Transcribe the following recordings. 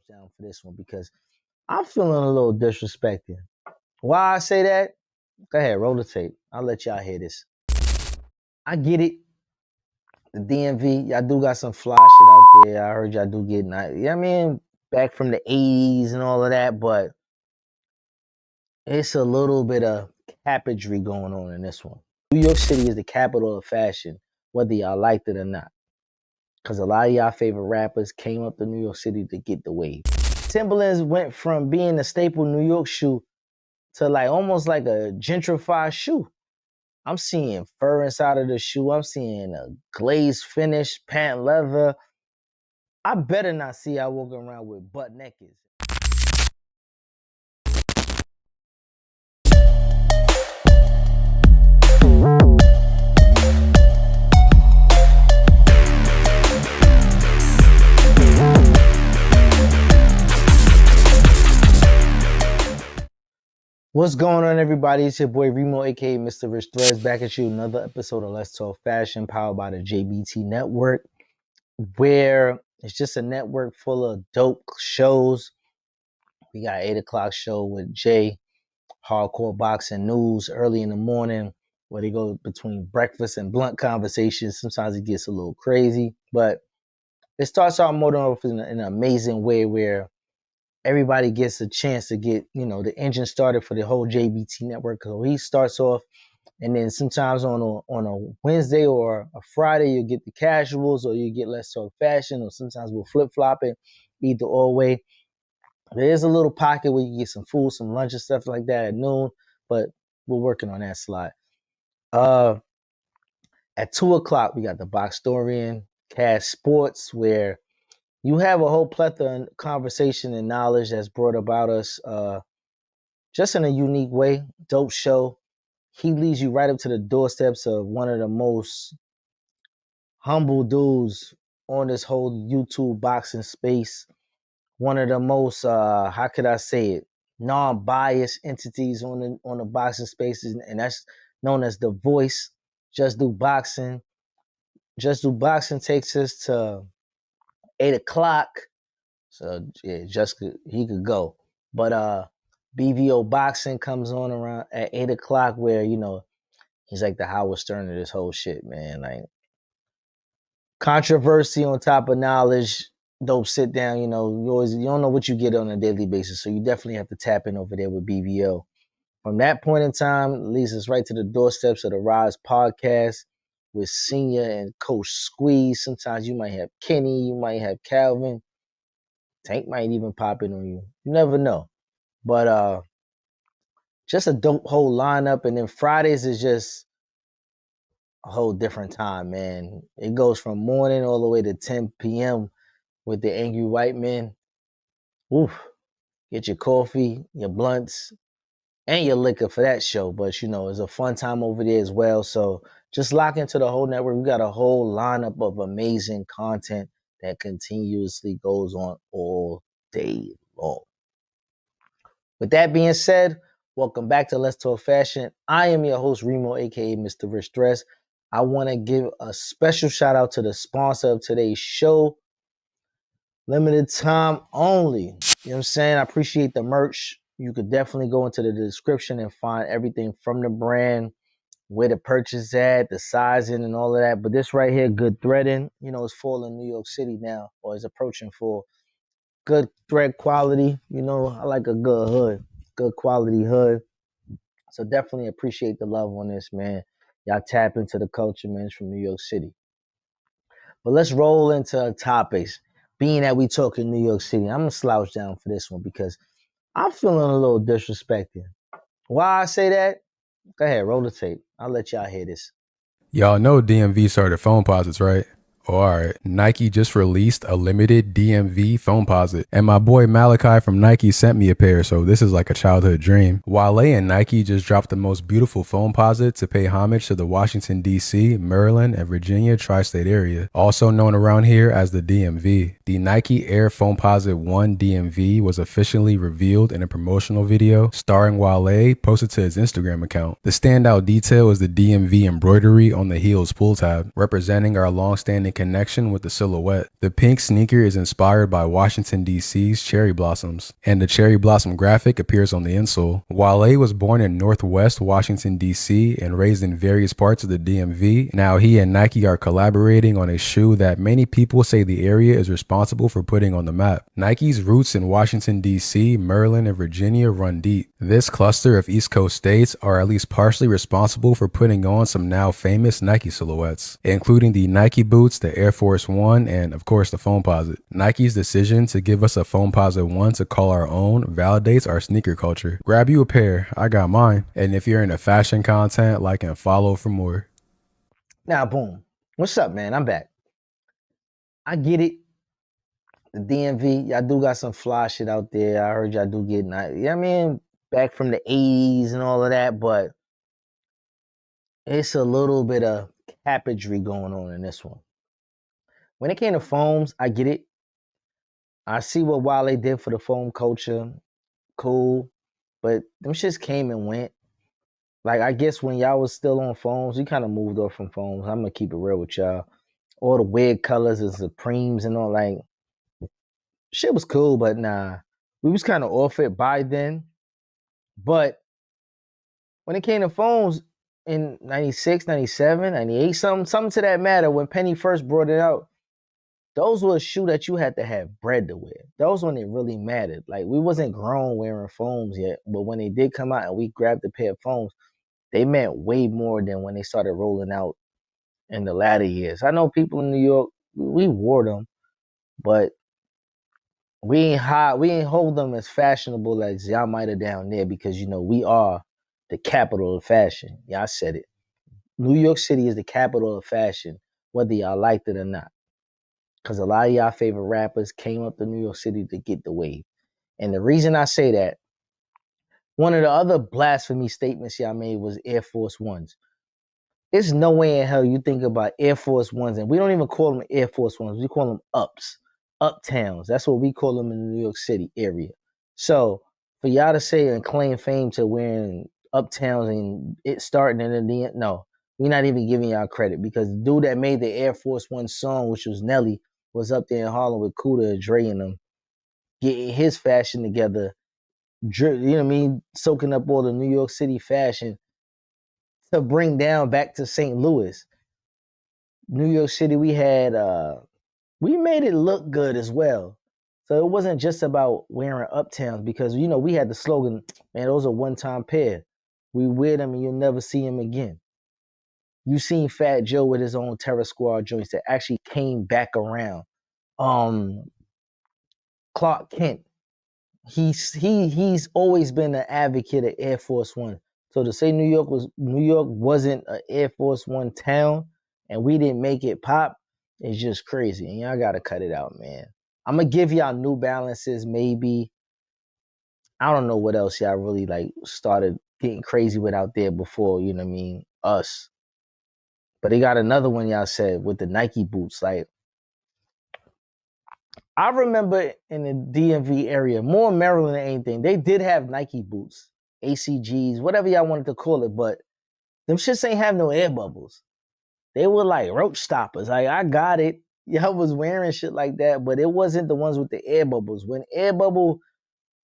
down for this one because I'm feeling a little disrespected. Why I say that? Go ahead, roll the tape. I'll let y'all hear this. I get it. The DMV, y'all do got some fly shit out there. I heard y'all do get nice. I mean, back from the 80s and all of that, but it's a little bit of capitry going on in this one. New York City is the capital of fashion, whether y'all liked it or not. Because a lot of y'all favorite rappers came up to New York City to get the wave. Timberlands went from being a staple New York shoe to like almost like a gentrified shoe. I'm seeing fur inside of the shoe. I'm seeing a glazed finish, patent leather. I better not see y'all walking around with butt naked. What's going on, everybody? It's your boy Remo, aka Mr. Rich Threads, back at you. Another episode of Let's Talk Fashion, powered by the JBT Network, where it's just a network full of dope shows. We got 8 o'clock show with Jay, hardcore boxing news early in the morning, where they go between breakfast and blunt conversations. Sometimes it gets a little crazy, but it starts out more than in an amazing way where everybody gets a chance to get, the engine started for the whole JBT network. So he starts off, and then sometimes on a Wednesday or a Friday, you'll get the casuals, or you get Let's Talk Fashion, or sometimes we'll flip-flop it either or way. There is a little pocket where you get some food, some lunch and stuff like that at noon, but we're working on that slot. At 2 o'clock, we got the Boxtorian, Cash Sports, where you have a whole plethora of conversation and knowledge that's brought about us just in a unique way. Dope show. He leads you right up to the doorsteps of one of the most humble dudes on this whole YouTube boxing space. One of the most, how could I say it, non-biased entities on the boxing spaces, and that's known as The Voice. Just Do Boxing. Just Do Boxing takes us to 8 o'clock. So yeah, he could go. But BVO Boxing comes on around at 8 o'clock, where he's like the Howard Stern of this whole shit, man. Like controversy on top of knowledge. Dope sit down. You don't know what you get on a daily basis, so you definitely have to tap in over there with BVO. From that point in time, it leads us right to the doorsteps of the Rise podcast with Senior and Coach Squeeze. Sometimes you might have Kenny, you might have Calvin. Tank might even pop in on you. You never know. But just a dope whole lineup. And then Fridays is just a whole different time, man. It goes from morning all the way to 10 p.m. with the Angry White Men. Oof. Get your coffee, your blunts, and your liquor for that show. But, it's a fun time over there as well. So just lock into the whole network. We got a whole lineup of amazing content that continuously goes on all day long. With that being said, welcome back to Let's Talk Fashion. I am your host, Remo, aka Mr. Rich Threads. I want to give a special shout out to the sponsor of today's show. Limited time only. You know what I'm saying? I appreciate the merch. You could definitely go into the description and find everything from the brand, where to purchase at, the sizing and all of that. But this right here, good threading. It's fall in New York City now, or it's approaching fall. Good thread quality. I like a good hood, good quality hood. So definitely appreciate the love on this, man. Y'all tap into the culture, man. It's from New York City. But let's roll into topics. Being that we talk in New York City, I'm going to slouch down for this one because I'm feeling a little disrespected. Why I say that? Go ahead, roll the tape. I'll let y'all hear this. Y'all know DMV started Foamposites, right? Oh, all right. Nike just released a limited DMV Foamposite, and my boy Malachi from Nike sent me a pair, so this is like a childhood dream. Wale and Nike just dropped the most beautiful Foamposite to pay homage to the Washington, D.C., Maryland, and Virginia tri-state area, also known around here as the DMV. The Nike Air Foamposite 1 DMV was officially revealed in a promotional video starring Wale posted to his Instagram account. The standout detail is the DMV embroidery on the heel's pull tab, representing our long-standing connection with the silhouette. The pink sneaker is inspired by Washington, D.C.'s cherry blossoms, and the cherry blossom graphic appears on the insole. Wale was born in Northwest Washington, D.C. and raised in various parts of the DMV. Now he and Nike are collaborating on a shoe that many people say the area is responsible for putting on the map. Nike's roots in Washington, D.C., Maryland, and Virginia run deep. This cluster of East Coast states are at least partially responsible for putting on some now famous Nike silhouettes, including the Nike boots, the Air Force One, and of course the Foamposite. Nike's decision to give us a Foamposite One to call our own validates our sneaker culture. Grab you a pair, I got mine. And if you're into fashion content, like and follow for more. Now, boom. What's up, man? I'm back. I get it. The DMV, y'all do got some fly shit out there. I heard y'all do get, I mean, back from the 80s and all of that, but it's a little bit of cappagery going on in this one. When it came to foams, I get it. I see what Wale did for the foam culture. Cool. But them shits came and went. Like, I guess when y'all was still on foams, we kind of moved off from foams. I'm going to keep it real with y'all. All the weird colors and Supremes and all, like, shit was cool, but nah. We was kind of off it by then. But when it came to foams in 96, 97, 98, something to that matter, when Penny first brought it out, those were a shoe that you had to have bread to wear. Those when it really mattered. Like, we wasn't grown wearing foams yet, but when they did come out and we grabbed a pair of foams, they meant way more than when they started rolling out in the latter years. I know people in New York, we wore them, but we ain't hold them as fashionable as y'all might have down there because, you know, we are the capital of fashion. Yeah, I said it. New York City is the capital of fashion, whether y'all liked it or not. Because a lot of y'all favorite rappers came up to New York City to get the wave. And the reason I say that, one of the other blasphemy statements y'all made was Air Force Ones. There's no way in hell you think about Air Force Ones, and we don't even call them Air Force Ones. We call them ups, uptowns. That's what we call them in the New York City area. So for y'all to say and claim fame to wearing uptowns and it starting in the end, no, we're not even giving y'all credit because the dude that made the Air Force One song, which was Nelly, was up there in Harlem with Kuda, Dre, and them, getting his fashion together. You know what I mean? Soaking up all the New York City fashion to bring down back to St. Louis. New York City, we made it look good as well. So it wasn't just about wearing uptowns because, you know, we had the slogan, man, those are one-time pair. We wear them and you'll never see them again. You seen Fat Joe with his own Terror Squad joints that actually came back around. Clark Kent, he's always been an advocate of Air Force One. So to say New York wasn't an Air Force One town and we didn't make it pop is just crazy. And y'all gotta cut it out, man. I'm gonna give y'all New Balances, maybe. I don't know what else y'all really like started getting crazy with out there before, you know what I mean, us. But they got another one y'all said with the Nike boots. Like, I remember in the DMV area, more Maryland than anything, they did have Nike boots, ACGs, whatever y'all wanted to call it, but them shits ain't have no air bubbles. They were like roach stoppers. Like, I got it. Y'all was wearing shit like that, but it wasn't the ones with the air bubbles. When air bubble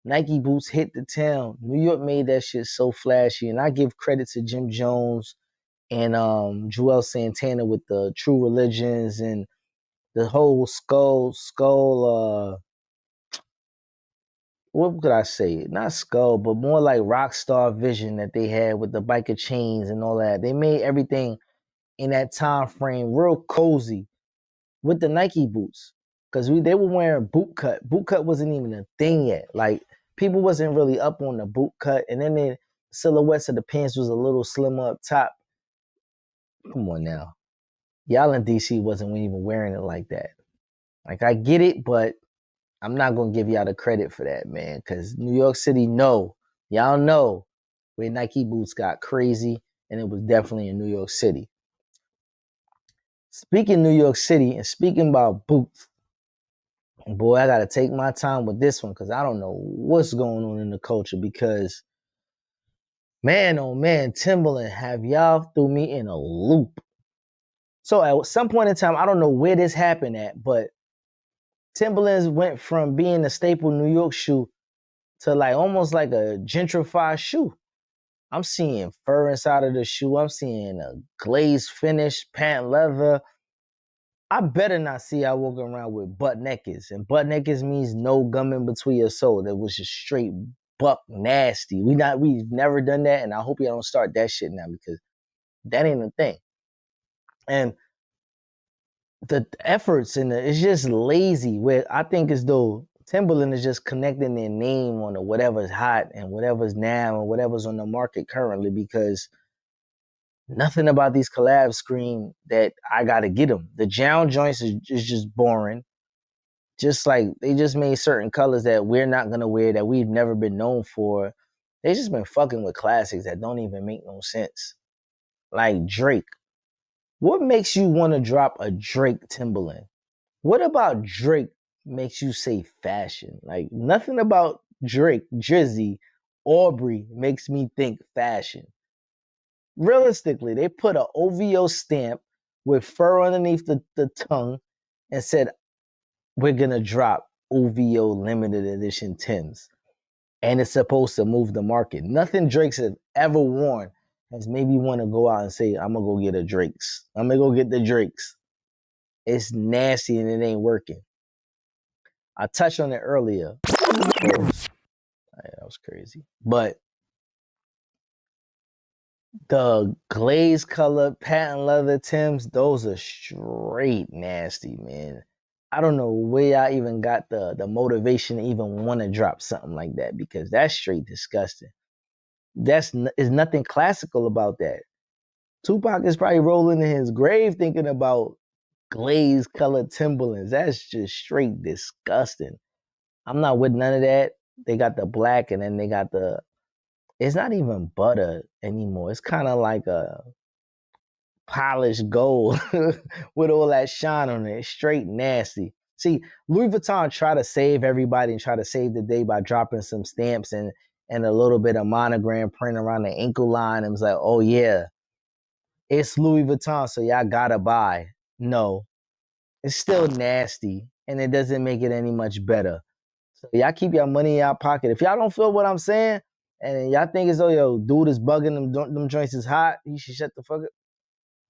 Nike boots hit the town, New York made that shit so flashy. And I give credit to Jim Jones and Joel Santana with the True Religions and the whole skull, what could I say? Not skull, but more like rock star vision that they had with the biker chains and all that. They made everything in that time frame real cozy with the Nike boots. Because they were wearing boot cut. Boot cut wasn't even a thing yet. Like, people wasn't really up on the boot cut. And then the silhouettes of the pants was a little slimmer up top. Come on now. Y'all in DC wasn't even wearing it like that. Like, I get it, but I'm not going to give y'all the credit for that, man. Because New York City, y'all know where Nike boots got crazy. And it was definitely in New York City. Speaking New York City and speaking about boots, boy, I got to take my time with this one because I don't know what's going on in the culture because, man, oh man, Timberland have y'all threw me in a loop. So at some point in time, I don't know where this happened at, but Timberlands went from being a staple New York shoe to like almost like a gentrified shoe. I'm seeing fur inside of the shoe. I'm seeing a glazed finish, patent leather. I better not see I walk around with butt nakeds. And butt nakeds means no gum in between your sole. That was just straight buck nasty. We've never done that, and I hope you don't start that shit now because that ain't a thing. And the efforts in it's just lazy. Where I think as though Timberland is just connecting their name on whatever's hot and whatever's now and whatever's on the market currently because nothing about these collabs scream that I gotta get them. The Jown joints is just boring. Just like they just made certain colors that we're not gonna wear that we've never been known for. They just been fucking with classics that don't even make no sense. Like Drake. What makes you want to drop a Drake Timberland? What about Drake makes you say fashion? Like nothing about Drake, Drizzy, Aubrey makes me think fashion. Realistically, they put an OVO stamp with fur underneath the tongue and said, we're going to drop OVO limited edition Tims. And it's supposed to move the market. Nothing Drake's have ever worn has made me want to go out and say, I'm going to go get a Drake's. I'm going to go get the Drake's. It's nasty and it ain't working. I touched on it earlier. That was crazy. But the glaze colored patent leather Tims, those are straight nasty, man. I don't know where I even got the motivation to even want to drop something like that because that's straight disgusting. There's nothing classical about that. Tupac is probably rolling in his grave thinking about glaze colored Timberlands. That's just straight disgusting. I'm not with none of that. They got the black and then they got it's not even butter anymore. It's kind of like a polished gold with all that shine on it. It's straight nasty. See, Louis Vuitton try to save everybody and try to save the day by dropping some stamps and a little bit of monogram print around the ankle line. And it's like, oh yeah, it's Louis Vuitton, so y'all gotta buy. No, it's still nasty and it doesn't make it any much better. So y'all keep your money in y'all pocket. If y'all don't feel what I'm saying and y'all think as though, yo, dude is bugging, them joints is hot, you should shut the fuck up.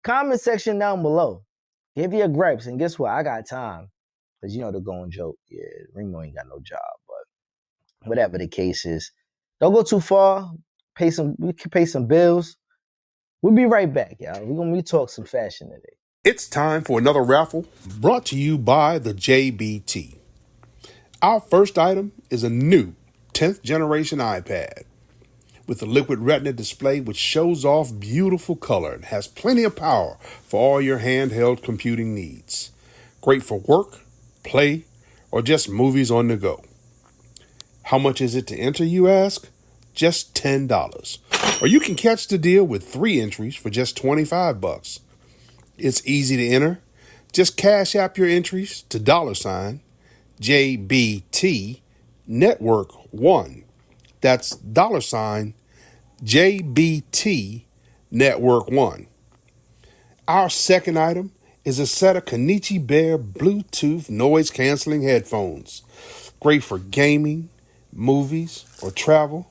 Comment section down below. Give your gripes. And guess what? I got time. Because you know the going joke. Yeah, Remo ain't got no job. But whatever the case is, don't go too far. We can pay some bills. We'll be right back, y'all. We're gonna talk some fashion today. It's time for another raffle brought to you by the JBT. Our first item is a new 10th generation iPad with a liquid retina display which shows off beautiful color and has plenty of power for all your handheld computing needs. Great for work, play, or just movies on the go. How much is it to enter, you ask? Just $10. Or you can catch the deal with 3 entries for just $25. It's easy to enter. Just cash app your entries to $JBT Network 1. That's $JBT Network 1. Our second item is a set of Kanichi Bear Bluetooth noise canceling headphones. Great for gaming, movies, or travel.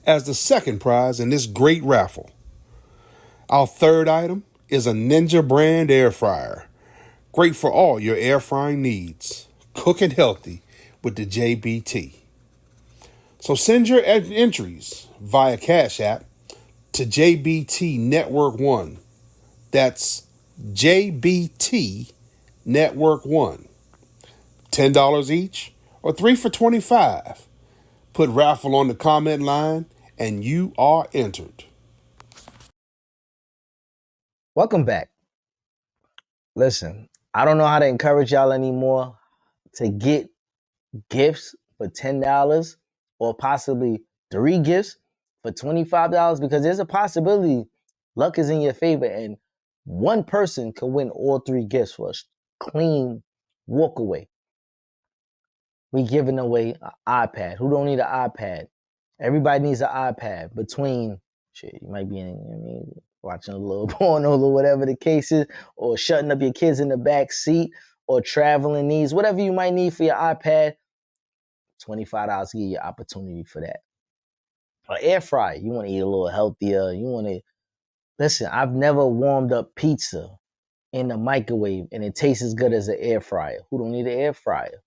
As the second prize in this great raffle. Our third item is a Ninja brand air fryer. Great for all your air frying needs. Cooking healthy with the JBT. So send your entries via Cash App to JBT Network 1. That's JBT Network 1. $10 each or 3 for $25. Put raffle on the comment line and you are entered. Welcome back. Listen, I don't know how to encourage y'all anymore to get gifts for $10 or possibly 3 gifts for $25 because there's a possibility luck is in your favor and one person can win all 3 gifts for a clean walk away. We giving away an iPad. Who don't need an iPad? Everybody needs an iPad. Between shit, you might be in, watching a little porno or whatever the case is, or shutting up your kids in the back seat, or traveling needs, whatever you might need for your iPad, $25 to give you opportunity for that. Or air fryer, you want to eat a little healthier, you want to, listen, I've never warmed up pizza in the microwave and it tastes as good as an air fryer. Who don't need an air fryer?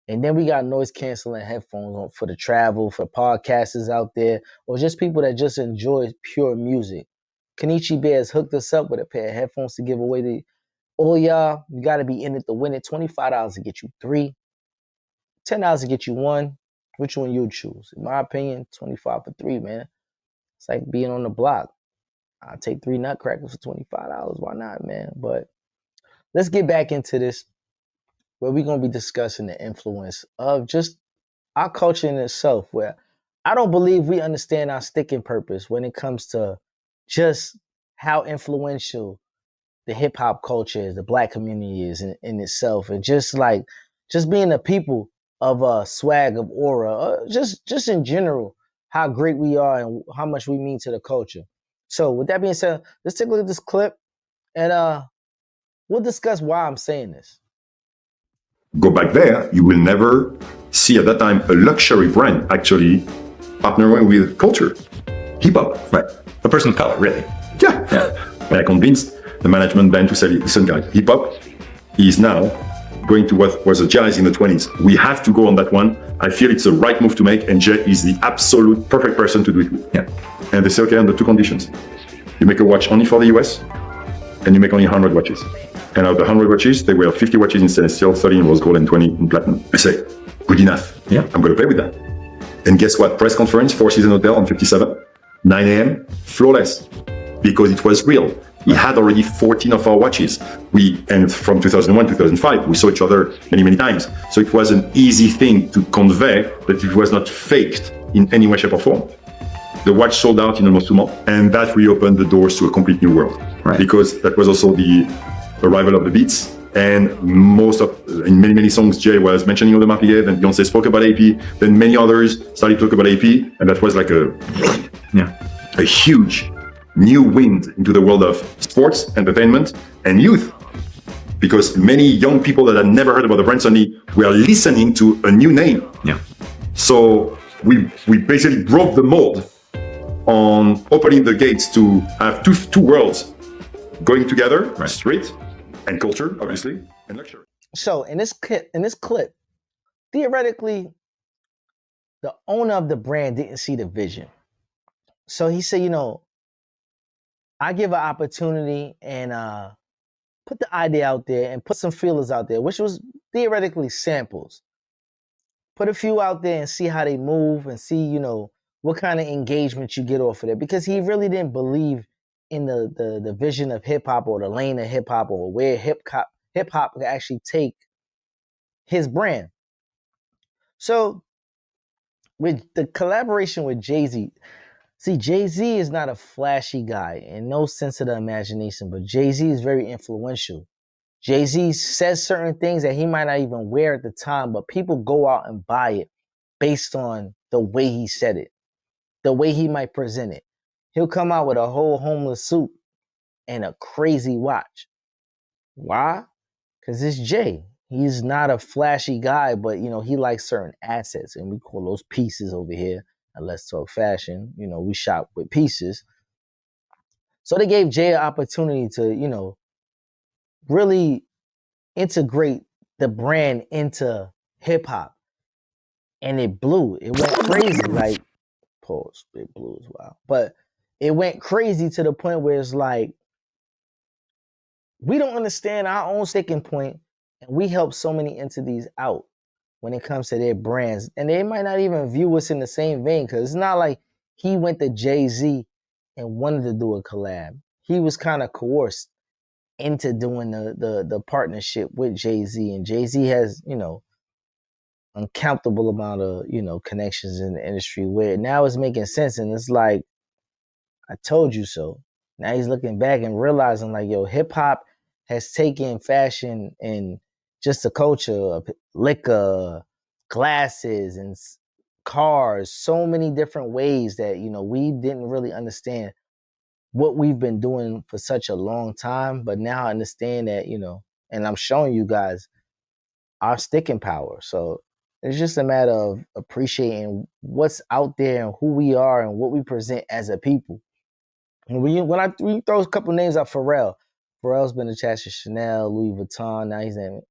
And then we got noise canceling headphones on for the travel, for podcasters out there, or just people that just enjoy pure music. Kenichi Bear has hooked us up with a pair of headphones to give away to all y'all. You got to be in it to win it. $25 to get you 3, $10 to get you 1. Which one you choose? In my opinion, 25 for 3, man. It's like being on the block. I'll take 3 nutcrackers for $25. Why not, man? But let's get back into this, where we're going to be discussing the influence of just our culture in itself, where I don't believe we understand our sticking purpose when it comes to just how influential the hip hop culture is, the black community is in itself, and just being a people of swag, of aura, just in general, how great we are and how much we mean to the culture. So with that being said, let's take a look at this clip, and we'll discuss why I'm saying this. Go back there, you will never see at that time a luxury brand actually partnering with culture. Hip hop. Right. A person of color, really. Yeah. And I convinced the management band to say, listen guys, hip hop is now going to what was the jazz in the 20s. We have to go on that one. I feel it's the right move to make, and Jay is the absolute perfect person to do it with. Yeah. And they say, okay, under 2 conditions. You make a watch only for the US, and you make only 100 watches. And out of the 100 watches, there were 50 watches in stainless steel, 30 in rose gold, and 20 in platinum. I say, good enough. Yeah. I'm going to play with that. And guess what? Press conference, Four Seasons Hotel on 57, 9 a.m., flawless, because it was real. He had already 14 of our watches. And from 2001, 2005, we saw each other many, many times. So it was an easy thing to convey that it was not faked in any way, shape, or form. The watch sold out in almost 2 months, and that reopened the doors to a complete new world. Right. Because that was also the arrival of the beats, and in many, many songs, Jay was mentioning Audemars Piguet, then Beyoncé spoke about AP, then many others started to talk about AP, and that was like a huge new wind into the world of sports, entertainment, and youth. Because many young people that had never heard about the brand suddenly were listening to a new name. Yeah. So we basically broke the mold on opening the gates to have two worlds going together, right. Street and culture, obviously, and luxury. So in this clip, theoretically, the owner of the brand didn't see the vision. So he said, I give an opportunity and put the idea out there and put some feelers out there, which was theoretically samples. Put a few out there and see how they move and see, what kind of engagement you get off of it. Because he really didn't believe in the vision of hip hop or the lane of hip hop or where hip hop could actually take his brand. So with the collaboration with Jay-Z, see, Jay-Z is not a flashy guy in no sense of the imagination, but Jay-Z is very influential. Jay-Z says certain things that he might not even wear at the time, but people go out and buy it based on the way he said it, the way he might present it. He'll come out with a whole homeless suit and a crazy watch. Why? Because it's Jay. He's not a flashy guy, but, he likes certain assets, and we call those pieces over here. And let's talk fashion. We shop with pieces. So they gave Jay an opportunity to, really integrate the brand into hip hop. And it blew. It went crazy. Like, pause. It blew as well. But it went crazy to the point where it's like, we don't understand our own sticking point, and we help so many entities out when it comes to their brands. And they might not even view us in the same vein, because it's not like he went to Jay-Z and wanted to do a collab. He was kind of coerced into doing the partnership with Jay-Z. And Jay-Z has, uncountable amount of, connections in the industry where now it's making sense. And it's like, I told you so. Now he's looking back and realizing like, hip hop has taken fashion and just the culture of liquor, glasses, and cars, so many different ways that, we didn't really understand what we've been doing for such a long time. But now I understand that, and I'm showing you guys our sticking power. So it's just a matter of appreciating what's out there and who we are and what we present as a people. And when you throw a couple names out, Pharrell's been attached to Chanel, Louis Vuitton. Now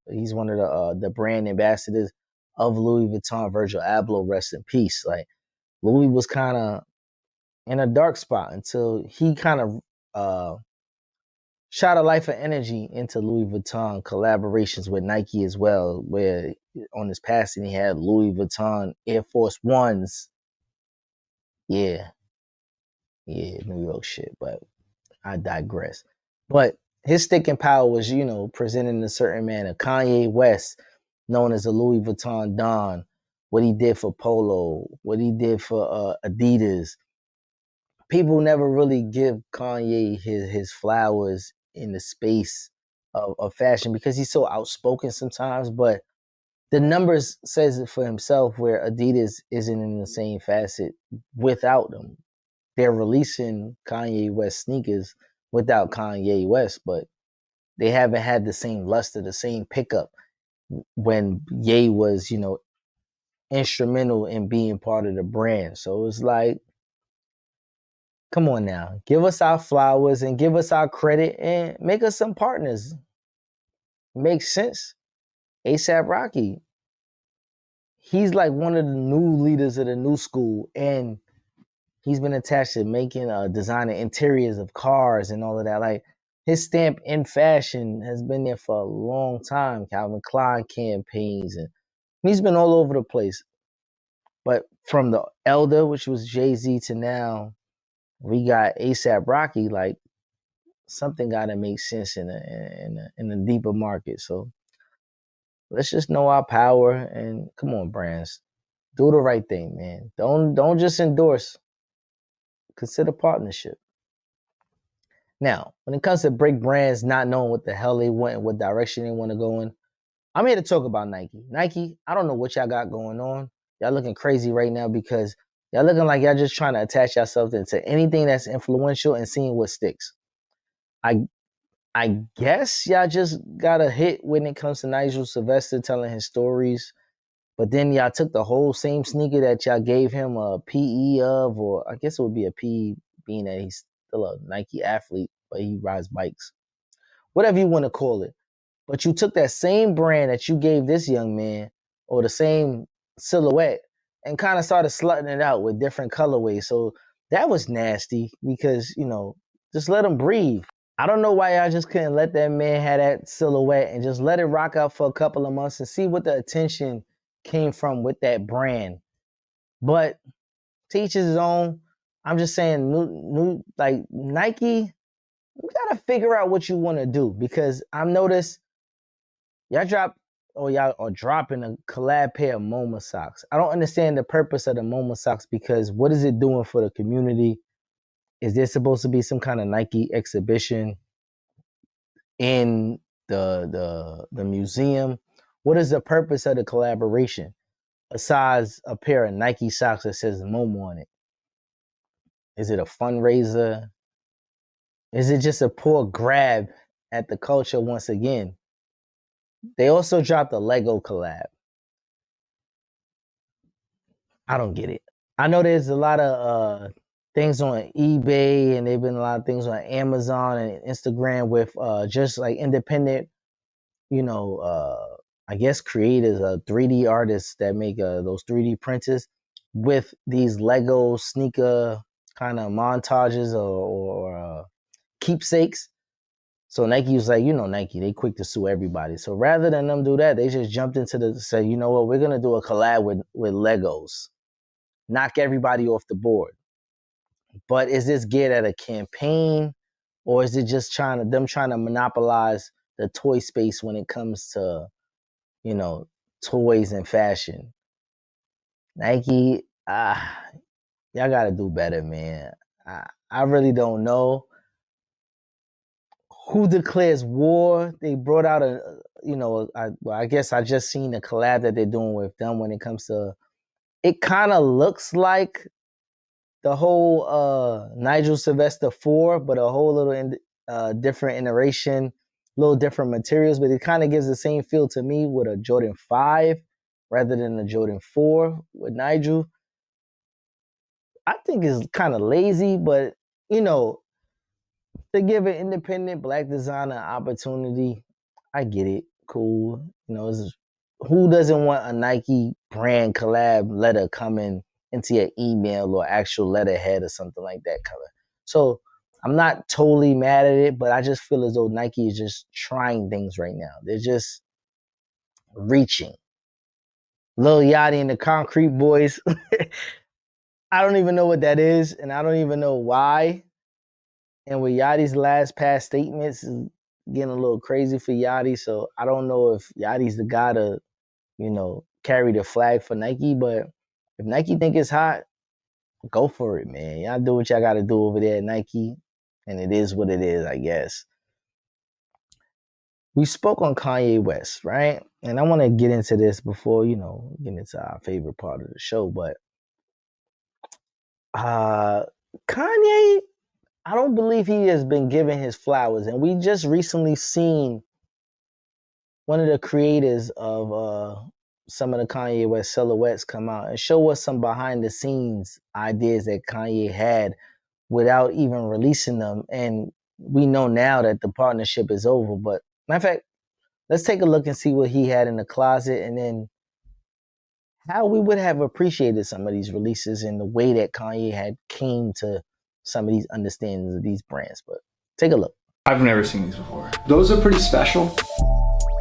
he's one of the brand ambassadors of Louis Vuitton. Virgil Abloh, rest in peace. Like, Louis was kind of in a dark spot until he kind of shot a life of energy into Louis Vuitton collaborations with Nike as well, where on his passing he had Louis Vuitton Air Force Ones. Yeah, New York shit, but I digress. But his sticking power was, presented in a certain manner. Kanye West, known as the Louis Vuitton Don, what he did for Polo, what he did for Adidas. People never really give Kanye his flowers in the space of fashion because he's so outspoken sometimes, but the numbers says it for himself where Adidas isn't in the same facet without them. They're releasing Kanye West sneakers without Kanye West, but they haven't had the same luster, the same pickup when Ye was, instrumental in being part of the brand. So it's like, come on now, give us our flowers and give us our credit and make us some partners. Makes sense. ASAP Rocky, he's like one of the new leaders of the new school, and he's been attached to making designing interiors of cars and all of that. Like, his stamp in fashion has been there for a long time. Calvin Klein campaigns, and he's been all over the place. But from the elder, which was Jay-Z, to now we got ASAP Rocky. Like, something got to make sense in a deeper market. So let's just know our power and come on, brands, do the right thing, man. Don't just endorse. Consider partnership. Now, when it comes to break brands not knowing what the hell they want and what direction they want to go in, I'm here to talk about Nike. Nike, I don't know what y'all got going on. Y'all looking crazy right now because y'all looking like y'all just trying to attach yourselves into anything that's influential and seeing what sticks. I guess y'all just got a hit when it comes to Nigel Sylvester telling his stories, but then y'all took the whole same sneaker that y'all gave him a PE of, or I guess it would be a PE being that he's still a Nike athlete, but he rides bikes. Whatever you want to call it. But you took that same brand that you gave this young man, or the same silhouette, and kind of started slutting it out with different colorways. So that was nasty because, just let him breathe. I don't know why y'all just couldn't let that man have that silhouette and just let it rock out for a couple of months and see what the attention came from with that brand. But to each his own. I'm just saying, new like Nike, you gotta figure out what you want to do because I've noticed y'all are dropping a collab pair of MoMA socks. I don't understand the purpose of the MoMA socks because what is it doing for the community? Is there supposed to be some kind of Nike exhibition in the museum? What is the purpose of the collaboration besides a pair of Nike socks that says MoMA on it? Is it a fundraiser? Is it just a poor grab at the culture once again? They also dropped a Lego collab. I don't get it. I know there's a lot of things on eBay and there've been a lot of things on Amazon and Instagram with just like independent, I guess creators, 3D artists that make those 3D printers with these Lego sneaker kind of montages or keepsakes. So Nike was like, Nike, they quick to sue everybody. So rather than them do that, they just jumped into say, you know what, we're gonna do a collab with Legos, knock everybody off the board. But is this geared at a campaign, or is it just trying to monopolize the toy space when it comes to, toys and fashion? Nike, y'all gotta do better, man. I really don't know who declares war. They brought out I guess I just seen the collab that they're doing with them when it comes to, it kind of looks like the whole Nigel Sylvester 4, but a whole little different iteration, little different materials, but it kind of gives the same feel to me with a Jordan 5 rather than a Jordan 4 with Nigel. I think it's kind of lazy, but you know, to give an independent black designer an opportunity, I get it. Cool. You know, who doesn't want a Nike brand collab letter coming into your email or actual letterhead or something like that coming? So I'm not totally mad at it, but I just feel as though Nike is just trying things right now. They're just reaching. Lil Yachty and the Concrete Boys. I don't even know what that is, and I don't even know why. And with Yachty's last past statements is getting a little crazy for Yachty, so I don't know if Yachty's the guy to, you know, carry the flag for Nike. But if Nike think it's hot, go for it, man. Y'all do what y'all got to do over there at Nike, and it is what it is, I guess. We spoke on Kanye West, right? And I want to get into this before, you know, get into our favorite part of the show. But Kanye, I don't believe he has been given his flowers. And we just recently seen one of the creators of some of the Kanye West silhouettes come out and show us some behind the scenes ideas that Kanye had without even releasing them. And we know now that the partnership is over. But matter of fact, let's take a look and see what he had in the closet, and then how we would have appreciated some of these releases and the way that Kanye had came to some of these understandings of these brands. But take a look. I've never seen these before. Those are pretty special.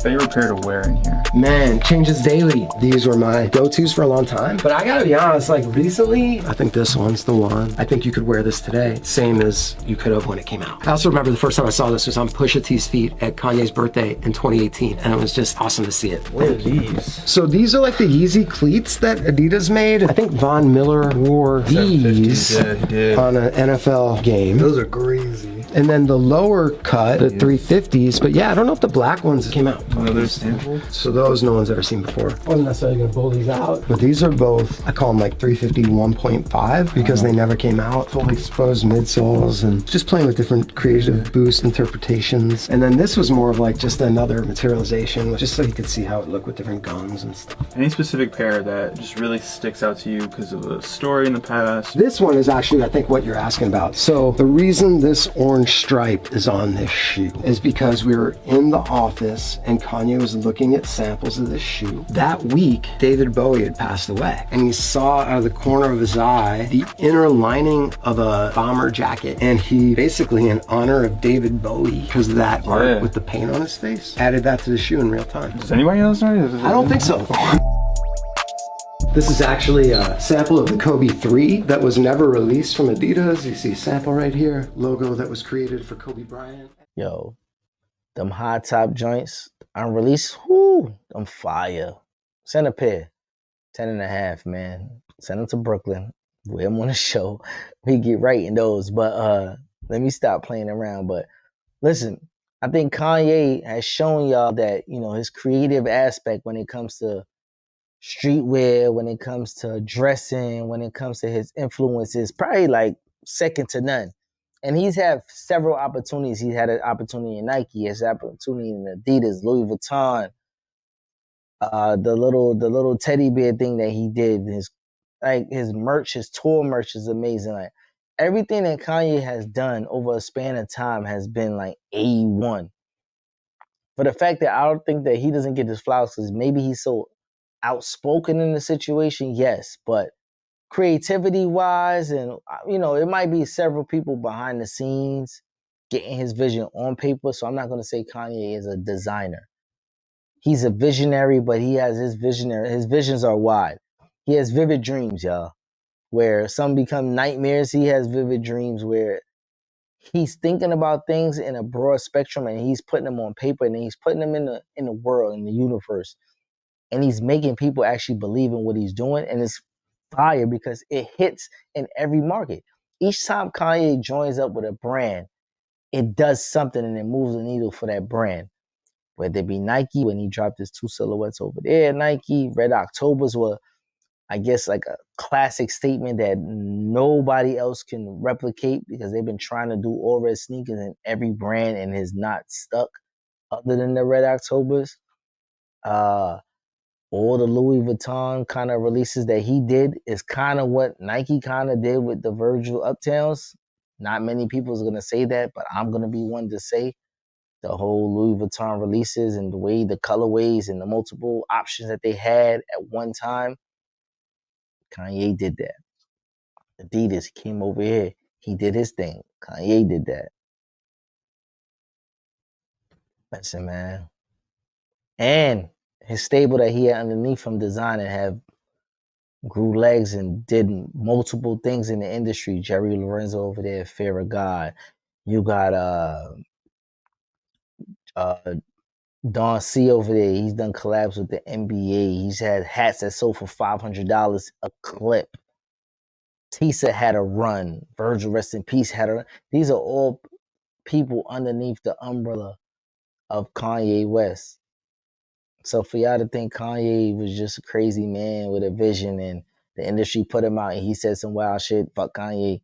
Favorite pair to wear in here? Man, changes daily. These were my go-tos for a long time. But I gotta be honest, like recently, I think this one's the one. I think you could wear this today, same as you could have when it came out. I also remember the first time I saw this was on Pusha T's feet at Kanye's birthday in 2018, and it was just awesome to see it. What are these? So these are like the Yeezy cleats that Adidas made. I think Von Miller wore these on an NFL game. Those are crazy. And then the lower cut, the 350s, but yeah, I don't know if the black ones came out. Another sample? So those no one's ever seen before. I wasn't necessarily gonna pull these out, but these are both, I call them like 350 1.5 because they never came out. Fully exposed midsoles and just playing with different creative boost interpretations. And then this was more of like just another materialization, just so you could see how it looked with different gums and stuff. Any specific pair that just really sticks out to you because of a story in the past? This one is actually, I think, what you're asking about. So the reason this orange stripe is on this shoe is because we were in the office and Kanye was looking at samples of this shoe. That week, David Bowie had passed away, and he saw out of the corner of his eye the inner lining of a bomber jacket, and he basically, in honor of David Bowie, because of that art with the paint on his face, added that to the shoe in real time. Does anybody else know? I don't think so. This is actually a sample of the Kobe 3 that was never released from Adidas. You see sample right here, logo that was created for Kobe Bryant. Yo, them high top joints, unreleased, whoo, them fire. Send a pair, 10.5, man. Send them to Brooklyn. Wear them on the show. We get right in those. But let me stop playing around. But listen, I think Kanye has shown y'all that, you know, his creative aspect when it comes to streetwear, when it comes to dressing, when it comes to his influences, probably like second to none. And he's had several opportunities. He's had an opportunity in Nike, his opportunity in Adidas, Louis Vuitton, the little teddy bear thing that he did. His merch, his tour merch is amazing. Like everything that Kanye has done over a span of time has been like A1. For the fact that I don't think that he doesn't get his flowers because maybe he's so outspoken in the situation, yes, but creativity wise, and you know, it might be several people behind the scenes getting his vision on paper. So I'm not going to say Kanye is a designer. He's a visionary, but he has his visions are wide. He has vivid dreams, y'all, where some become nightmares. He has vivid dreams where he's thinking about things in a broad spectrum and he's putting them on paper and he's putting them in the world, in the universe. And he's making people actually believe in what he's doing. And it's fire because it hits in every market. Each time Kanye joins up with a brand, it does something and it moves the needle for that brand. Whether it be Nike, when he dropped his 2 silhouettes over there, Nike, Red Octobers were I guess like a classic statement that nobody else can replicate because they've been trying to do all red sneakers in every brand and has not stuck other than the Red Octobers. All the Louis Vuitton kind of releases that he did is kind of what Nike kind of did with the Virgil Uptowns. Not many people is going to say that, but I'm going to be one to say the whole Louis Vuitton releases and the way the colorways and the multiple options that they had at one time. Kanye did that. Adidas came over here. He did his thing. Kanye did that. Listen, man. And his stable that he had underneath from designing have grew legs and did multiple things in the industry. Jerry Lorenzo over there, Fear of God. You got Don C over there. He's done collabs with the NBA. He's had hats that sold for $500 a clip. Tisa had a run. Virgil, rest in peace, had a run. These are all people underneath the umbrella of Kanye West. So for y'all to think Kanye was just a crazy man with a vision and the industry put him out and he said some wild shit, fuck Kanye,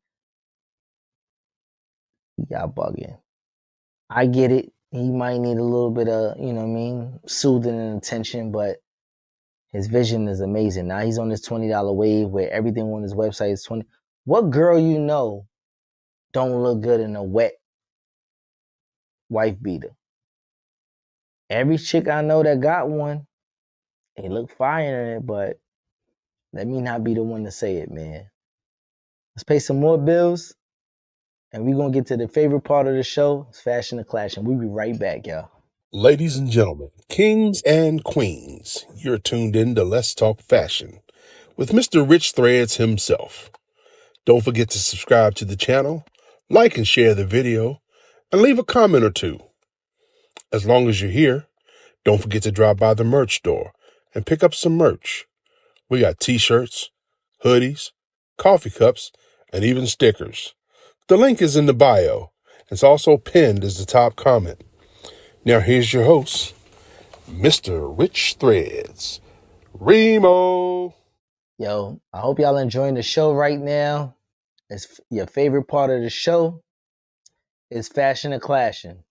y'all bugging. I get it. He might need a little bit of, you know what I mean, soothing and attention, but his vision is amazing. Now he's on this $20 wave where everything on his website is $20. What girl you know don't look good in a wet wife beater? Every chick I know that got one, they look fire in it, but let me not be the one to say it, man. Let's pay some more bills, and we're going to get to the favorite part of the show, it's Fashion and Clash, and we'll be right back, y'all. Ladies and gentlemen, kings and queens, you're tuned in to Let's Talk Fashion with Mr. Rich Threads himself. Don't forget to subscribe to the channel, like and share the video, and leave a comment or two. As long as you're here, don't forget to drop by the merch store and pick up some merch. We got t-shirts, hoodies, coffee cups, and even stickers. The link is in the bio. It's also pinned as the top comment. Now here's your host, Mr. Rich Threads, Remo. Yo, I hope y'all enjoying the show right now. It's your favorite part of the show is Fashion and Clashing.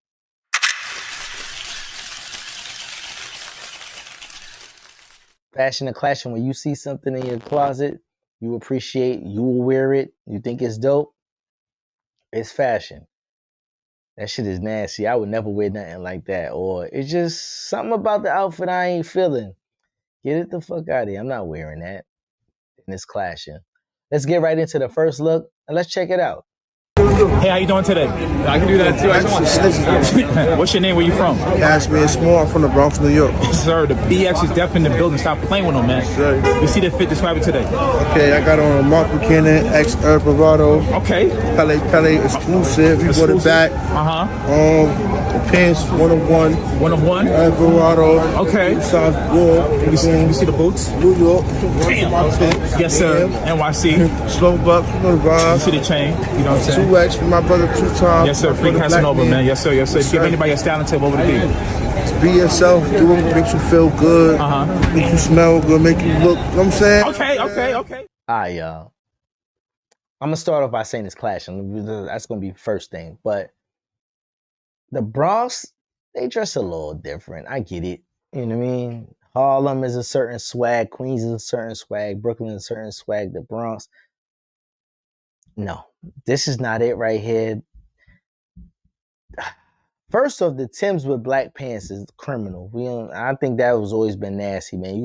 Fashion and Clashing, when you see something in your closet, you appreciate, you will wear it, you think it's dope, it's fashion. That shit is nasty. I would never wear nothing like that. Or it's just something about the outfit I ain't feeling. Get it the fuck out of here. I'm not wearing that. And it's clashing. Let's get right into the first look and let's check it out. Hey, how you doing today? I can do that too. I just want to What's your name? Where you from? Cashmere Small. I'm from the Bronx, New York. Sir, the BX is definitely in the building. Stop playing with them, man. Sure. You see that fit? Describe it today. Okay, I got on a Mark Buchanan X Air Bravado. Okay. Pele exclusive. We brought it back. The pants, one of one. One of one? Air Bravado. Okay. South Wall. You see the boots? New York. Damn. Yes, sir. NYC. Slow bucks, you know the vibe. You see the chain? You know what I'm saying? 2X for my brother 2 times. Yes, sir. Free Casanova, man. Yes, sir. Yes, sir. Give anybody a styling tip over the beat. Be yourself. Do what makes you feel good. Make you smell good. Make you look. You know what I'm saying? Okay. All right, y'all. I'm going to start off by saying it's clashing. That's going to be the first thing. But the Bronx, they dress a little different. I get it. You know what I mean? Harlem is a certain swag. Queens is a certain swag. Brooklyn is a certain swag. The Bronx. No, this is not it right here. First off, the Timbs with black pants is criminal. I think that was always been nasty, man.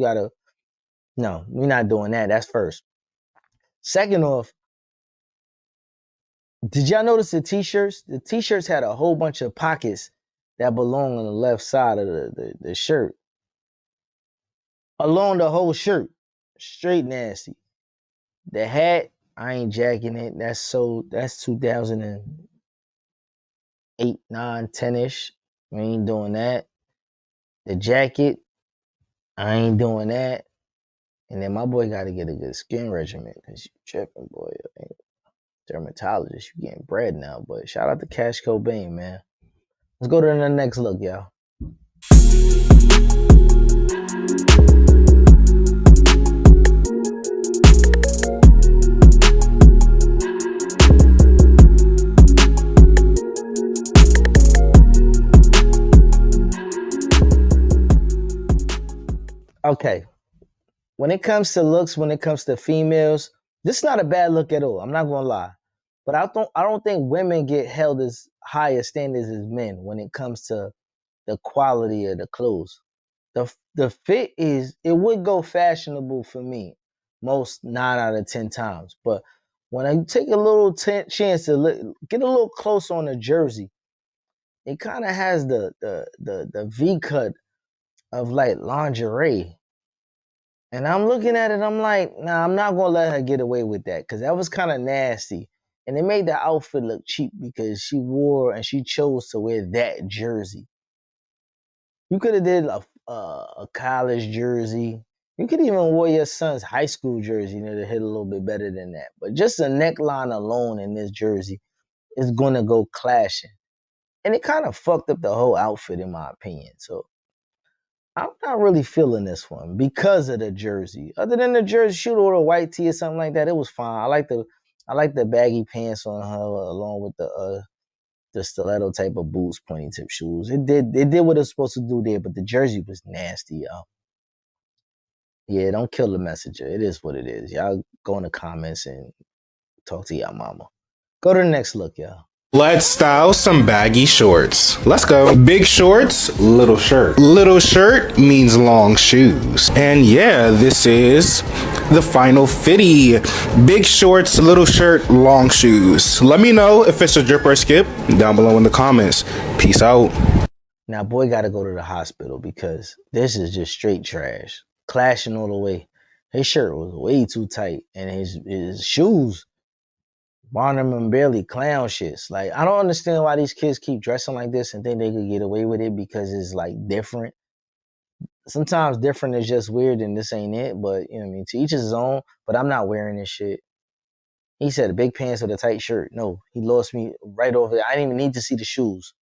No, we're not doing that. That's first. Second off, did y'all notice the t-shirts? The t-shirts had a whole bunch of pockets that belong on the left side of the shirt. Along the whole shirt. Straight nasty. The hat, I ain't jacking it. That's 2008, 9, 10-ish. We ain't doing that. The jacket, I ain't doing that. And then my boy got to get a good skin regimen because you tripping, boy. Dermatologist, you getting bread now. But shout out to Cash Cobain, man. Let's go to the next look, y'all. okay. When it comes to looks, when it comes to females, this is not a bad look at all. I'm not gonna lie. But I don't think women get held as high as standards as men when it comes to the quality of the clothes. The fit it would go fashionable for me most 9 out of 10 times. But when I take a little chance to get a little close on the jersey, it kind of has the V cut of like lingerie. And I'm looking at it, I'm like, nah, I'm not gonna let her get away with that because that was kind of nasty. And it made the outfit look cheap because she wore and she chose to wear that jersey. You could have did a college jersey. You could even wear your son's high school jersey, to hit a little bit better than that. But just the neckline alone in this jersey is gonna go clashing. And it kind of fucked up the whole outfit in my opinion. So I'm not really feeling this one because of the jersey. Other than the jersey, shoot, or a white tee or something like that, it was fine. I like the baggy pants on her along with the stiletto type of boots, pointy tip shoes. It did what it was supposed to do there, but the jersey was nasty, y'all. Yeah, don't kill the messenger. It is what it is. Y'all go in the comments and talk to y'all mama. Go to the next look, y'all. Let's style some baggy shorts. Let's go. Big shorts, little shirt. Little shirt means long shoes. And yeah, this is the final fitty. Big shorts, little shirt, long shoes. Let me know if it's a drip or skip down below in the comments. Peace out. Now, boy got to go to the hospital because this is just straight trash. Clashing all the way. His shirt was way too tight. And his shoes, Barnum and Bailey clown shits. Like, I don't understand why these kids keep dressing like this and think they could get away with it because it's like different. Sometimes different is just weird and this ain't it, but you know what I mean? To each his own, but I'm not wearing this shit. He said big pants with a tight shirt. No, he lost me right over there. I didn't even need to see the shoes.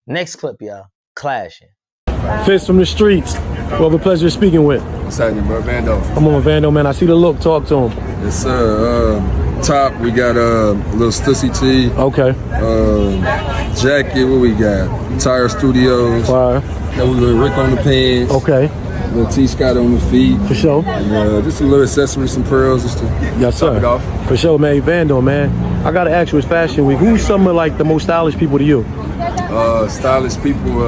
Next clip, y'all. Clashing. Fist from the streets. Well, the pleasure of speaking with. What's happening, bro? Vando. Come on, Vando, man. I see the look. Talk to him. Yes, sir. Top, we got a little Stussy tee. Okay. Jacket, what we got? Tire Studios. All right. Then we got Rick on the pants. Okay. Little T Scott on the feet. For sure. And, just a little accessories, some pearls, just to top it off. For sure, man. Vando, man. I gotta ask you, it's Fashion Week. Who's some of like the most stylish people to you? Stylish people.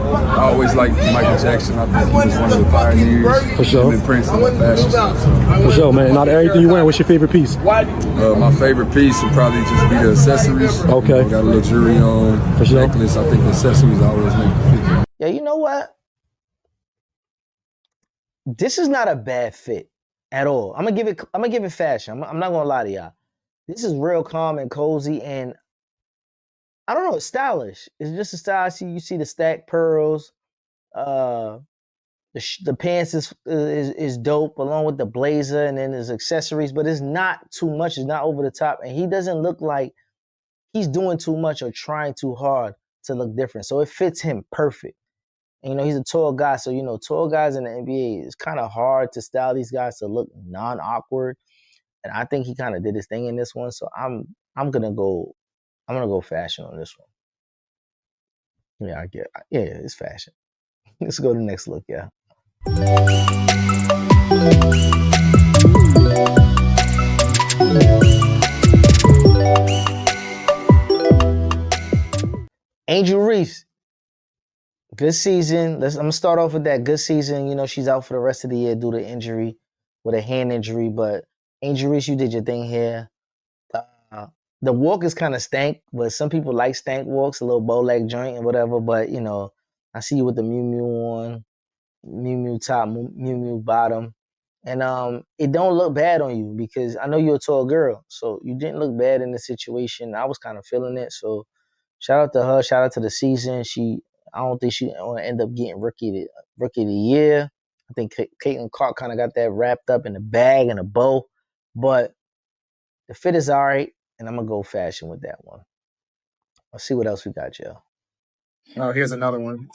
I always liked Michael Jackson. I think he was one of the pioneers. For sure. And Prince in the fashion. For sure, man. Not everything you wear. What's your favorite piece? My favorite piece would probably just be the accessories. Okay. Got a little jewelry on. For sure. Necklace. I think the accessories always make the fit. Yeah, you know what? This is not a bad fit at all. I'm gonna give it fashion. I'm not gonna lie to y'all. This is real calm and cozy, and I don't know, it's stylish. It's just a style. You see the stacked pearls. The pants is dope along with the blazer, and then there's accessories, but it's not too much. It's not over the top, and he doesn't look like he's doing too much or trying too hard to look different. So it fits him perfect. And, he's a tall guy, so tall guys in the NBA, it's kind of hard to style these guys to look non-awkward. And I think he kind of did his thing in this one. So I'm gonna go fashion on this one. Yeah, it's fashion. Let's go to the next look, yeah. Angel Reese. Good season. I'm gonna start off with that. Good season. She's out for the rest of the year due to injury, with a hand injury. But Angel Reese, you did your thing here. The walk is kind of stank, but some people like stank walks, a little bow leg joint and whatever. But I see you with the Miu Miu on, Miu Miu top, Miu Miu bottom, and it don't look bad on you because I know you're a tall girl, so you didn't look bad in the situation. I was kind of feeling it, so shout out to her. Shout out to the season. I don't think she's going to end up getting rookie of the year. I think Caitlin Clark kind of got that wrapped up in a bag and a bow. But the fit is all right, and I'm going to go fashion with that one. Let's see what else we got, y'all. Oh, here's another one.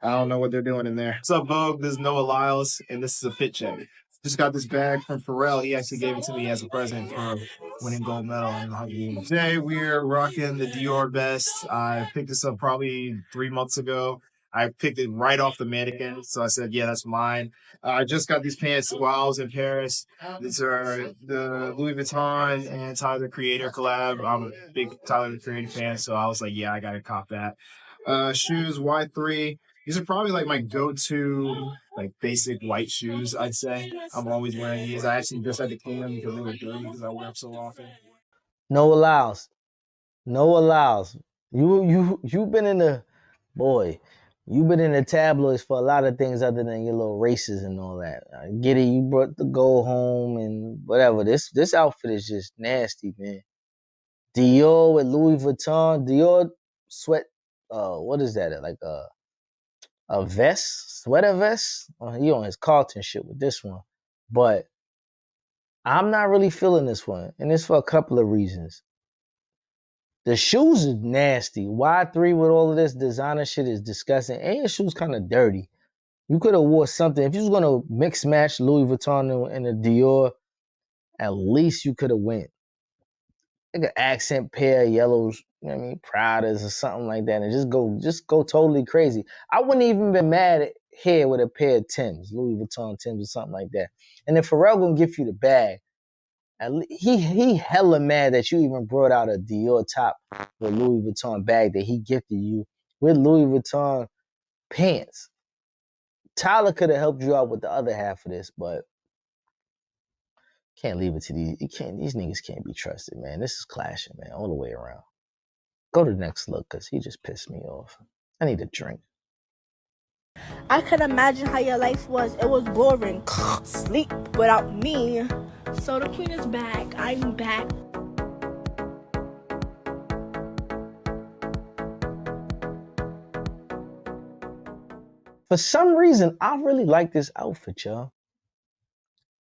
I don't know what they're doing in there. What's up, Vogue? This is Noah Lyles, and this is a fit check. Just got this bag from Pharrell. He actually gave it to me as a present for winning gold medal in the 100 games. Today, we're rocking the Dior vest. I picked this up probably 3 months ago. I picked it right off the mannequin. So I said, yeah, that's mine. I just got these pants while I was in Paris. These are the Louis Vuitton and Tyler the Creator collab. I'm a big Tyler the Creator fan, so I was like, yeah, I gotta cop that. Shoes, Y3. These are probably like my go-to like basic white shoes, I'd say. I'm always wearing these. I actually just had to clean them because they were dirty because I wear them so often. No allows. No allows. You've been in the you've been in the tabloids for a lot of things other than your little races and all that. I get it, you brought the gold home and whatever. This outfit is just nasty, man. Dior with Louis Vuitton. Dior sweat what is that? Like a vest, sweater vest? He on his Carlton shit with this one. But I'm not really feeling this one. And it's for a couple of reasons. The shoes is nasty. Y3 with all of this designer shit is disgusting. And your shoes kind of dirty. You could have wore something. If you was going to mix match Louis Vuitton and a Dior, at least you could have went like an accent pair of yellows, you know what I mean, Pradas or something like that, and just go totally crazy. I wouldn't even been mad here with a pair of Timbs, Louis Vuitton Timbs or something like that. And then Pharrell gonna give you the bag. He hella mad that you even brought out a Dior top with Louis Vuitton bag that he gifted you with Louis Vuitton pants. Tyler could have helped you out with the other half of this, but can't leave it to these. These niggas can't be trusted, man. This is clashing, man, all the way around. Go to the next look, because he just pissed me off. I need a drink. I could imagine how your life was. It was boring. Sleep without me. So the queen is back. I'm back. For some reason, I really like this outfit, y'all.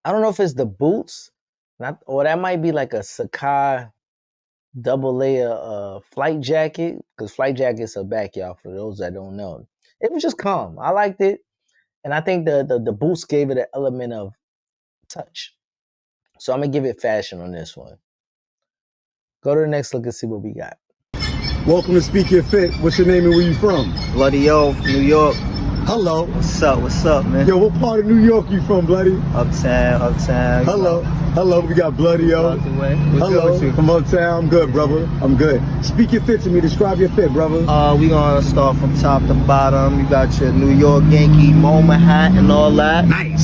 I don't know if it's the boots, or that might be like a Sakai double layer flight jacket, because flight jackets are back, y'all, for those that don't know. It was just calm. I liked it. And I think the boots gave it an element of touch. So I'm going to give it fashion on this one. Go to the next look and see what we got. Welcome to Speak Your Fit. What's your name and where you from? Bloody O, New York. Hello. What's up, man? Yo, what part of New York you from, Bloody? Uptown. Hello, we got Bloody O. Hello, from Uptown. I'm good, brother. I'm good. Speak your fit to me. Describe your fit, brother. We gonna start from top to bottom. You got your New York Yankee MoMA hat and all that. Nice.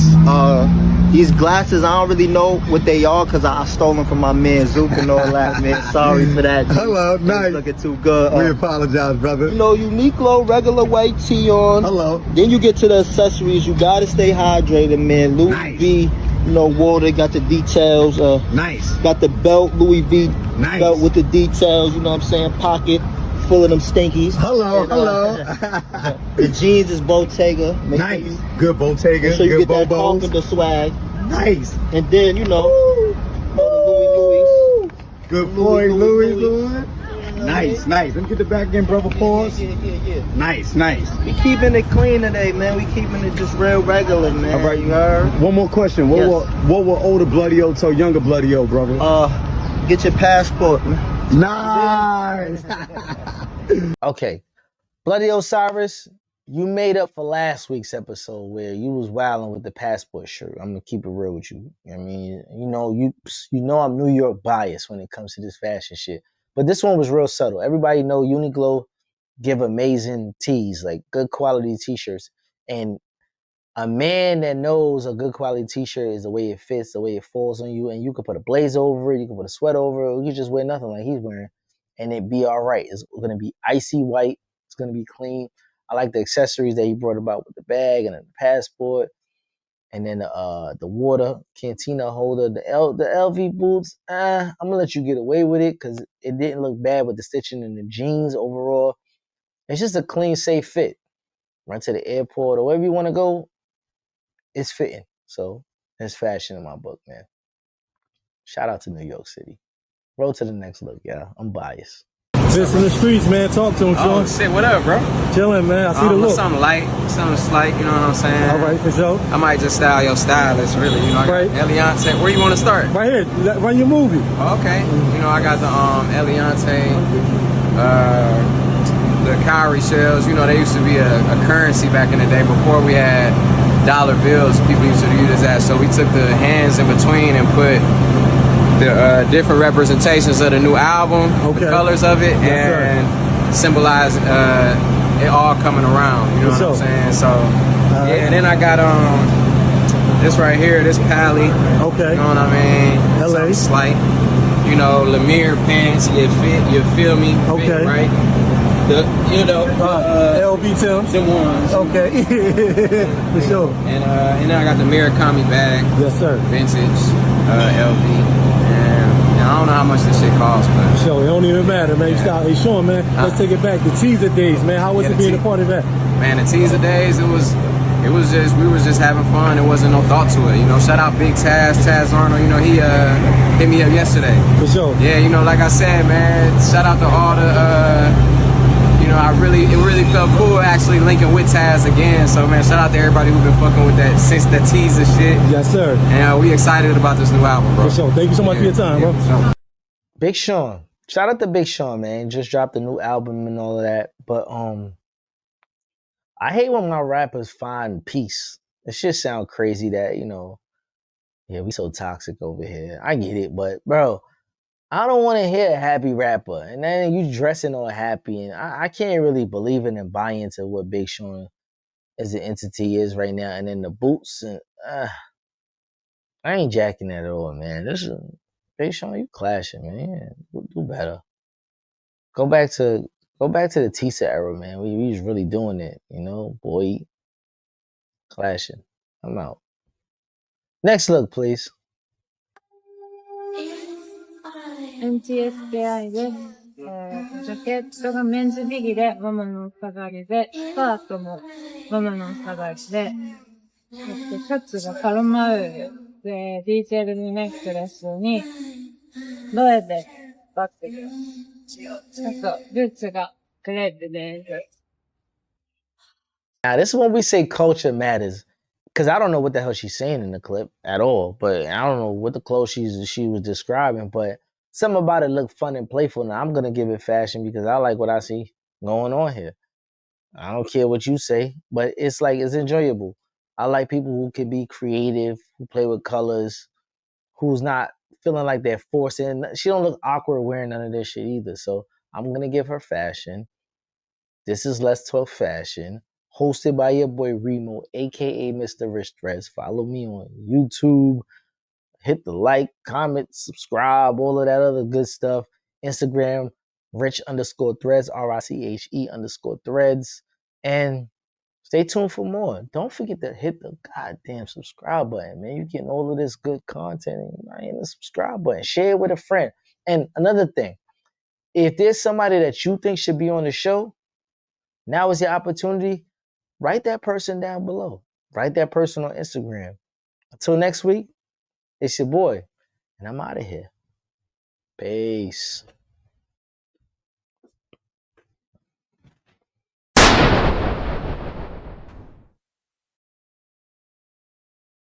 These glasses, I don't really know what they are because I stole them from my man Zook and all that, man. Sorry for that. Hello, nice. Looking too good. We apologize, brother. You know, Uniqlo, regular white tee on. Hello. Then you get to the accessories. You gotta stay hydrated, man. Louis V, you know, water, got the details. Nice. Got the belt, Louis V nice. Belt with the details, you know what I'm saying? Pocket full of them stinkies. Hello. The jeans is Bottega. Nice. Good Bottega. So you good get that Bobos. Carpenter swag. Nice. And then, you know, Louis. Good boy, Louis. Nice. Let me get the back again, brother. Pause. Yeah. Nice. We keeping it clean today, man. We keeping it just real regular, man. All right. You heard? One more question. What will older Bloody O tell younger Bloody O, brother? Get your passport, man. Nice. Okay. Bloody Osiris, you made up for last week's episode where you was wilding with the passport shirt. I'm gonna keep it real with you. I mean, you know I'm New York biased when it comes to this fashion shit. But this one was real subtle. Everybody know Uniqlo give amazing tees, like good quality t-shirts. And a man that knows a good quality t-shirt is the way it fits, the way it falls on you. And you can put a blazer over it, you can put a sweater over it, or you can just wear nothing like he's wearing, and it'd be all right. It's gonna be icy white, it's gonna be clean. I like the accessories that he brought about with the bag and the passport, and then the water cantina holder, the LV boots. I'm gonna let you get away with it because it didn't look bad with the stitching and the jeans overall. It's just a clean, safe fit. Run to the airport or wherever you want to go, it's fitting. So it's fashion in my book, man. Shout out to New York City. Roll to the next look, y'all. I'm biased. Vince in the streets, man. Talk to him, Sean. Oh, shit. What up, bro? Chilling, man. I see the look. Something light, something slight, you know what I'm saying? All right, for sure. I might just style your stylist, really. You know, I got Eliante. Where you want to start? Right here. Run your movie. Oh, okay. You know, I got the Eliante the cowrie shells, you know, they used to be a currency back in the day before we had dollar bills. People used to use that. So we took the hands in between and put the different representations of the new album, the colors of it, and symbolize it all coming around. You know what I'm saying? So yeah, and then I got this right here, this Pally. Okay. You know what I mean? LA. Slight. You know, Lemire pants, you feel me? Okay. Fit, right? LB Tims. Them ones. Okay. For sure. And then I got the Murakami bag. Yes, sir. Vintage, LV. And I don't know how much this shit costs, but. So it don't even matter, man. Stop. Hey, Sean, man, let's take it back. The teaser days, man. How was it being a part of that? Man, the teaser days, it was just, we was just having fun. There wasn't no thought to it. You know, shout out Big Taz Arnold. You know, he hit me up yesterday. For sure. Yeah, you know, like I said, man, shout out to all the, you know, it really felt cool actually linking with Taz again. So, man, shout out to everybody who's been fucking with that since the teaser shit. Yes, sir. And we excited about this new album, bro. For sure. Thank you so much for your time, bro. Sure. Big Sean. Shout out to Big Sean, man. Just dropped a new album and all of that. But I hate when my rappers find peace. It shit sound crazy that, you know, yeah, we so toxic over here. I get it, but bro, I don't want to hear a happy rapper. And then you dressing all happy. And I can't really believe in and buy into what Big Sean as an entity is right now. And then the boots. And I ain't jacking that at all, man. This is Big Sean, you clashing, man. Do better. Go back to the Tisa era, man. We was really doing it, you know, boy. Clashing. I'm out. Next look, please. NTSPI です。ジャケットがメンズビギでママの下がりで、スカートもママの下がりで、シャツがカロマウールで、ディテールのネックレスに、ロエベバッグで、あと、ブーツがグレードです。Now, this is when we say culture matters. Because I don't know what the hell she's saying in the clip at all. But I don't know what the clothes she was describing. But something about it looked fun and playful. Now, I'm going to give it fashion because I like what I see going on here. I don't care what you say. But it's like, it's enjoyable. I like people who can be creative, who play with colors, who's not feeling like they're forcing. She don't look awkward wearing none of this shit either. So I'm going to give her fashion. This is Let's Talk Fashion. Hosted by your boy Remo, a.k.a. Mr. Rich Threads. Follow me on YouTube. Hit the like, comment, subscribe, all of that other good stuff. Instagram, Rich_Threads, RICHE_Threads. And stay tuned for more. Don't forget to hit the goddamn subscribe button, man. You're getting all of this good content and you're not hitting the subscribe button. Share it with a friend. And another thing, if there's somebody that you think should be on the show, now is your opportunity. Write that person down below. Write that person on Instagram. Until next week, it's your boy, and I'm out of here. Peace.